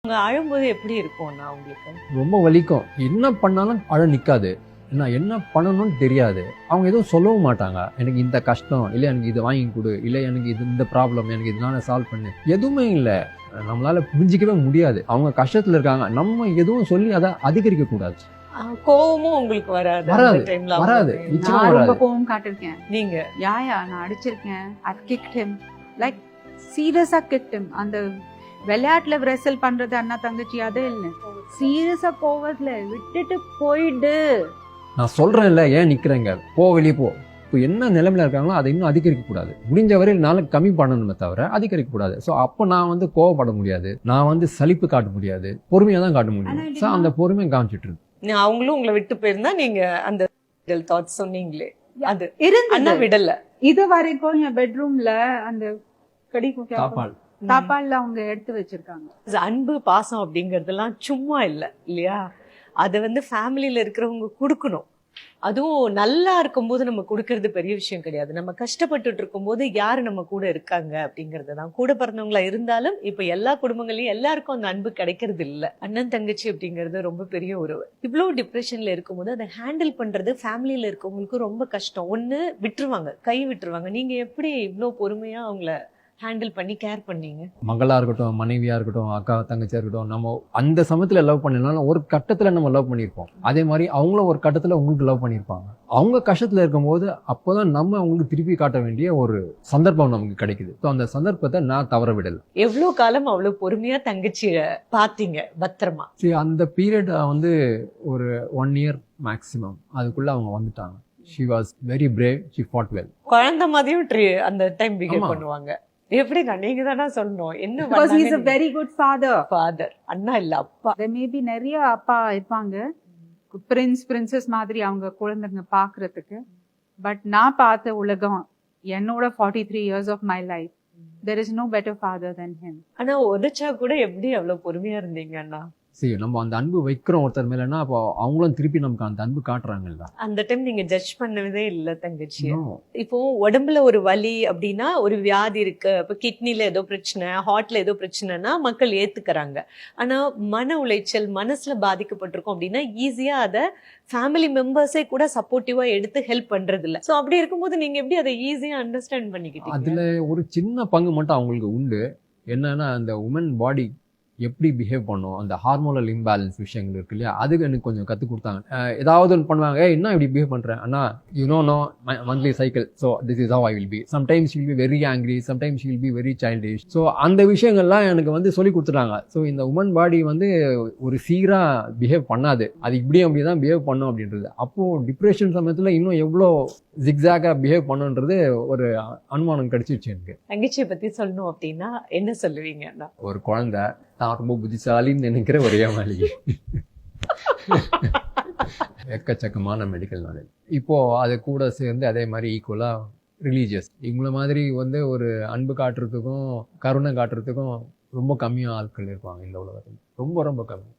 அவங்க அழும்போது எப்படி இருக்கும்னா உங்களுக்கு? ரொம்ப வலிக்கும். என்ன பண்ணாலும் அழ நிற்காது. நான் என்ன பண்ணணும்னு தெரியாது. அவங்க எதுவும் சொல்லவும் மாட்டாங்க. எனக்கு இந்த கஷ்டம், இல்லை எனக்கு இது வாங்கி கொடு, இல்லை எனக்கு இது இந்த ப்ராப்ளம், எனக்கு இதனால சால்வ் பண்ணு, எதுவுமே இல்லை. நம்மளால புரிஞ்சிக்கவே முடியாது. அவங்க கஷ்டத்தில் இருக்காங்க. நம்ம எதுவும் சொல்லி அதை அதிகரிக்க கூடாது. கோவமும் உங்களுக்கு வராது? வராது. நிச்சயமா நான் ரொம்ப வராது. கோவம் காட்டிருக்கேன். நீங்க நான் அடிச்சிருக்கேன். I kicked him. Like சீரியஸா kicked him. அந்த விளையாட்டுல ரெசல் பண்றது அண்ணா தங்கச்சி அதே இல்லை. சீரியஸா கோவத்துல விட்டுட்டு போயிடு. நான் சொல்றேன்ல, ஏன் நிக்கிறேங்க, போ வெளியே போ. இப்போ என்ன நிலைமையில இருக்காங்களோ அதை இன்னும் அதிகரிக்க கூடாது. முடிஞ்ச வரையில் நாளுக்கு கம்மி பண்ணணுமே தவிர அதிகரிக்க கூடாது. ஸோ அப்போ நான் கோவப்பட முடியாது, நான் சலிப்பு காட்ட முடியாது, பொறுமையா தான் காட்ட முடியும். ஸோ அந்த பொறுமையை காமிச்சிட்டு இருக்கு. அவங்களும் உங்களை விட்டு போயிருந்தா நீங்க அந்த தாட்ஸ் சொன்னீங்களே அது இருந்து விடல. இது வரைக்கும் என் பெட்ரூம்ல அந்த தாப்பால்ல அவங்க எடுத்து வச்சிருக்காங்க. அன்பு பாசம் அப்படிங்கறதெல்லாம் சும்மா இல்லையா? அதை ஃபேமிலியில இருக்கிறவங்க கொடுக்கணும். அதுவும் நல்லா இருக்கும்போது நம்ம கொடுக்கறது பெரிய விஷயம் கிடையாது. நம்ம கஷ்டப்பட்டுட்டு இருக்கும்போது யாரு நம்ம கூட இருக்காங்க அப்படிங்கறதுதான். கூட பிறந்தவங்களா இருந்தாலும் இப்ப எல்லா குடும்பங்களையும் எல்லாருக்கும் அந்த அன்பு கிடைக்கிறது இல்ல. அண்ணன் தங்கச்சி அப்படிங்கிறது ரொம்ப பெரிய உறவு. இவ்வளவு டிப்ரெஷன்ல இருக்கும்போது அதை ஹேண்டில் பண்றது ஃபேமிலியில இருக்கவங்களுக்கு ரொம்ப கஷ்டம். ஒண்ணு விட்டுருவாங்க, கை விட்டுருவாங்க. நீங்க எப்படி இவ்வளவு பொறுமையா அவங்கள ஹேண்டில் பண்ணி கேர் பண்ணீங்க? மகளா இருக்கட்டும், மனைவியா இருக்கட்டும், அக்கா தங்கச்சியா இருக்கட்டும், நம்ம அந்த சமயத்துல லவ் பண்ணிடலாம். ஒரு கட்டத்துல நம்ம லவ் பண்ணியிருப்போம். அதே மாதிரி அவங்களும் ஒரு கட்டத்துல உங்களுக்கு லவ் பண்ணியிருப்பாங்க. அவங்க கஷ்டத்துல இருக்கும்போது அப்போதான் நம்ம அவங்களுக்கு திருப்பி காட்ட வேண்டிய ஒரு சந்தர்ப்பம் நமக்கு கிடைக்குது. ஸோ அந்த சந்தர்ப்பத்தை நான் தவற விடல. எவ்வளவு காலம் அவ்வளவு பொறுமையா தங்கச்சிய பாத்தீங்க பத்திரமா? சரி, அந்த பீரியட் ஒரு 1 year மேக்சிமம். அதுக்குள்ள அவங்க வந்துட்டாங்க. She was very brave. She fought well. குழந்தை மாதிரியும் அந்த டைம் பிஹேவ் பண்ணுவாங்க. எப்படி நீங்க தானே சொல்லணும் என்ன? Because he is a very good father. அண்ணா இல்ல அப்பா. There may be நிறைய அப்பா இருப்பாங்க, பிரின்சஸ் மாதிரி அவங்க குழந்தைங்க பாக்குறதுக்கு. பட் நான் பார்த்த உலகம், என்னோட 43 years of my life, there is no better father than him. ஆனா உதச்சா கூட எப்படி அவ்வளவு பொறுமையா இருந்தீங்க அண்ணா? சரி, நம்ம அந்த அன்பு வைக்கிறோம் ஒருத்தர் மேலன்னா அப்போ அவங்களும் திருப்பி நமக்கு அந்த அன்பு காட்டுறாங்கல்ல. அந்த டைம் நீங்க ஜட்ஜ் பண்ணவே இல்ல தங்கச்சி? இப்போ உடம்புல ஒரு வலி அப்படின்னா, ஒரு வியாதி இருக்கு, இப்போ கிட்னில ஏதோ பிரச்சனை, ஹார்ட்ல ஏதோ பிரச்சனைனா மக்கள் ஏத்துக்கிறாங்க. ஆனா மன உளைச்சல், மனசுல பாதிக்கப்பட்டிருக்கோம் அப்படின்னா ஈஸியா அதை ஃபேமிலி மெம்பர்ஸே கூட சப்போர்ட்டிவா எடுத்து ஹெல்ப் பண்றது இல்ல. ஸோ அப்படி இருக்கும்போது நீங்க எப்படி அதை ஈஸியா அண்டர்ஸ்டாண்ட் பண்ணிக்கிட்டீங்க? அதுல ஒரு சின்ன பங்கு மட்டும் அவங்களுக்கு உண்டு. என்னன்னா, அந்த உமன் பாடி எப்படி பிஹேவ் பண்ணும், அந்த ஹார்மோனல் இம்பேலன்ஸ் விஷயங்கள் இருக்கு இல்லையா, அதுக்கு எனக்கு கொஞ்சம் கற்றுக் கொடுத்தாங்க. ஏதாவது ஒன்று பண்ணுவாங்க, என்ன இப்படி பிஹேவ் பண்ணுறேன் அண்ணா, no monthly cycle, so this is how I will be. Sometimes she will be very angry, sometimes she will be very childish. So அந்த விஷயங்கள்லாம் எனக்கு சொல்லி கொடுத்துட்டாங்க. ஸோ இந்த உமன் பாடி ஒரு சீராக பிஹேவ் பண்ணாது, அது இப்படி தான் பிஹேவ் பண்ணும் அப்படின்றது. அப்போது டிப்ரெஷன் சமயத்தில் இன்னும் எவ்வளோ ஜிக்ஸாக பிஹேவ் பண்ணுன்றது ஒரு அனுமானம் கிடைச்சிருச்சு எனக்கு. தங்கச்சியை பற்றி சொல்லணும் அப்படின்னா என்ன சொல்லுவீங்க? ஒரு குழந்தை, நான் ரொம்ப புத்திசாலின்னு நினைக்கிற ஒரே ஏமாளி. எக்கச்சக்கமான மெடிக்கல் நாலேஜ். இப்போ அது கூட சேர்ந்து அதே மாதிரி ஈக்குவலா ரிலீஜியஸ். இவங்கள மாதிரி ஒரு அன்பு காட்டுறதுக்கும் கருணை காட்டுறதுக்கும் ரொம்ப கம்மியாக ஆட்கள் இருப்பாங்க இந்த உலகத்தில். ரொம்ப ரொம்ப கம்மி.